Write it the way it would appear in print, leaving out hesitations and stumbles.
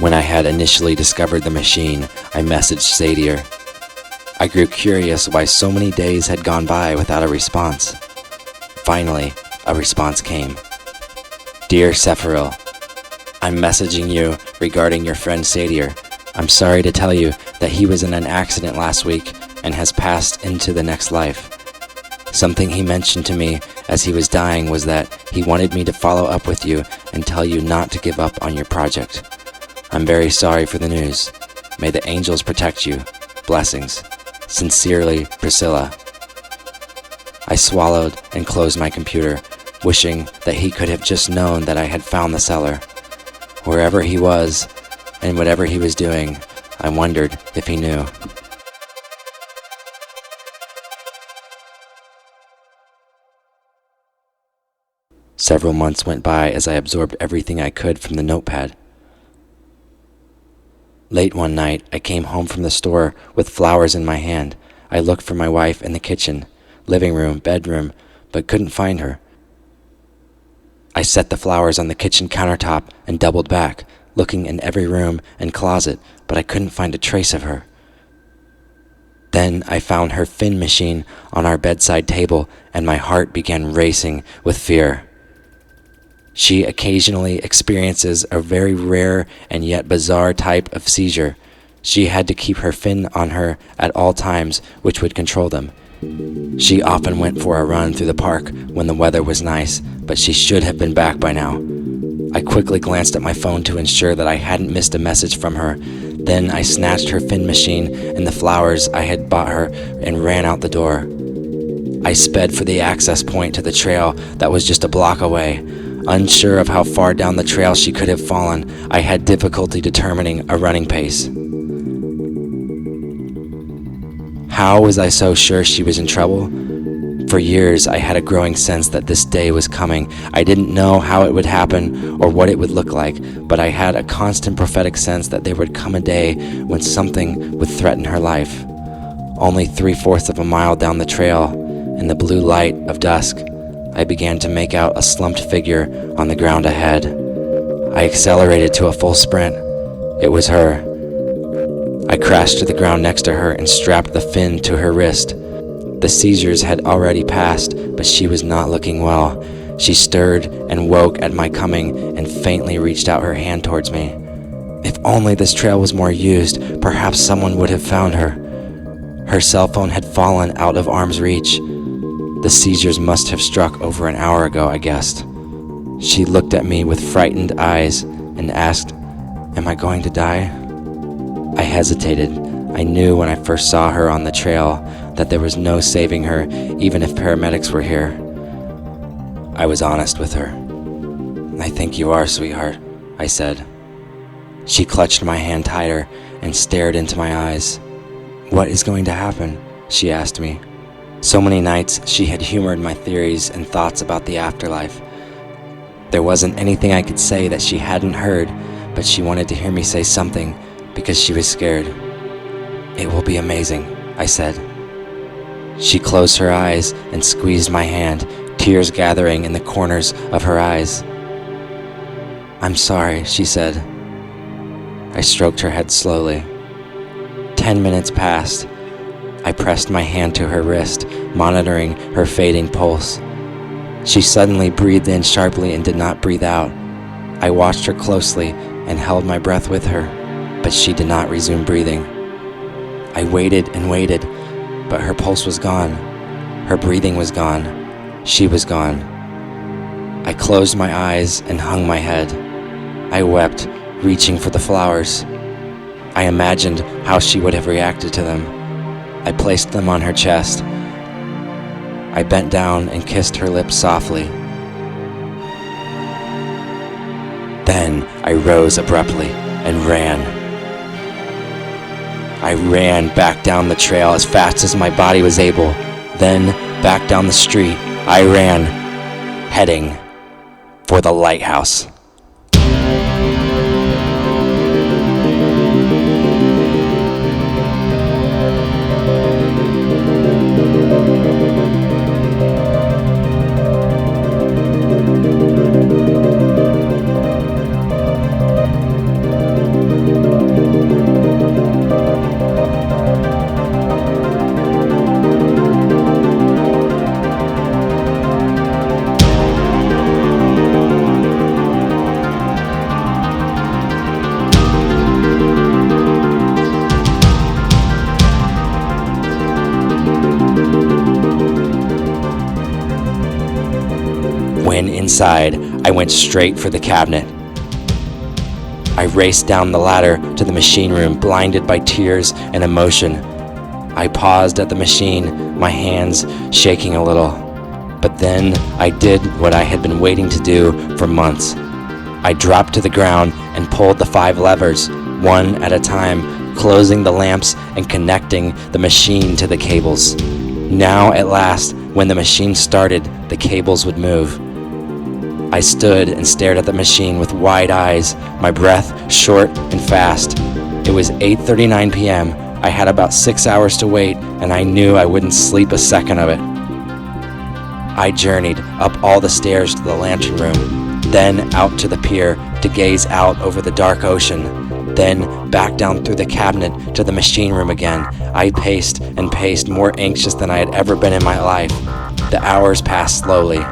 When I had initially discovered the machine, I messaged Sadier. I grew curious why so many days had gone by without a response. Finally, a response came. Dear Sephiroth, I'm messaging you regarding your friend Sadier. I'm sorry to tell you that he was in an accident last week and has passed into the next life. Something he mentioned to me as he was dying was that he wanted me to follow up with you and tell you not to give up on your project. I'm very sorry for the news. May the angels protect you. Blessings. Sincerely, Priscilla. I swallowed and closed my computer, wishing that he could have just known that I had found the cellar. Wherever he was, and whatever he was doing, I wondered if he knew. Several months went by as I absorbed everything I could from the notepad. Late one night, I came home from the store with flowers in my hand. I looked for my wife in the kitchen, living room, bedroom, but couldn't find her. I set the flowers on the kitchen countertop and doubled back, looking in every room and closet, but I couldn't find a trace of her. Then I found her fin machine on our bedside table, and my heart began racing with fear. She occasionally experiences a very rare and yet bizarre type of seizure. She had to keep her fin on her at all times, which would control them. She often went for a run through the park when the weather was nice, but she should have been back by now. I quickly glanced at my phone to ensure that I hadn't missed a message from her. Then I snatched her fin machine and the flowers I had bought her and ran out the door. I sped for the access point to the trail that was just a block away. Unsure of how far down the trail she could have fallen, I had difficulty determining a running pace. How was I so sure she was in trouble? For years, I had a growing sense that this day was coming. I didn't know how it would happen or what it would look like, but I had a constant prophetic sense that there would come a day when something would threaten her life. Only 3/4 of a mile down the trail, in the blue light of dusk, I began to make out a slumped figure on the ground ahead. I accelerated to a full sprint. It was her. I crashed to the ground next to her and strapped the fin to her wrist. The seizures had already passed, but she was not looking well. She stirred and woke at my coming and faintly reached out her hand towards me. If only this trail was more used, perhaps someone would have found her. Her cell phone had fallen out of arm's reach. The seizures must have struck over an hour ago, I guessed. She looked at me with frightened eyes and asked, "Am I going to die?" I hesitated. I knew when I first saw her on the trail that there was no saving her, even if paramedics were here. I was honest with her. "I think you are, sweetheart," I said. She clutched my hand tighter and stared into my eyes. "What is going to happen?" she asked me. So many nights she had humored my theories and thoughts about the afterlife. There wasn't anything I could say that she hadn't heard, but she wanted to hear me say something because she was scared. "It will be amazing," I said. She closed her eyes and squeezed my hand, tears gathering in the corners of her eyes. "I'm sorry," she said. I stroked her head slowly. 10 minutes passed. I pressed my hand to her wrist, monitoring her fading pulse. She suddenly breathed in sharply and did not breathe out. I watched her closely and held my breath with her, but she did not resume breathing. I waited and waited, but her pulse was gone. Her breathing was gone. She was gone. I closed my eyes and hung my head. I wept, reaching for the flowers. I imagined how she would have reacted to them. I placed them on her chest. I bent down and kissed her lips softly. Then I rose abruptly and ran. I ran back down the trail as fast as my body was able. Then back down the street, I ran, heading for the lighthouse. inside, I went straight for the cabinet. I raced down the ladder to the machine room, blinded by tears and emotion. I paused at the machine, my hands shaking a little. But then I did what I had been waiting to do for months. I dropped to the ground and pulled the 5 levers, one at a time, closing the lamps and connecting the machine to the cables. Now, at last, when the machine started, the cables would move. I stood and stared at the machine with wide eyes, my breath short and fast. It was 8:39 p.m. I had about 6 hours to wait, and I knew I wouldn't sleep a second of it. I journeyed up all the stairs to the lantern room, then out to the pier to gaze out over the dark ocean, then back down through the cabinet to the machine room again. I paced and paced, more anxious than I had ever been in my life. The hours passed slowly.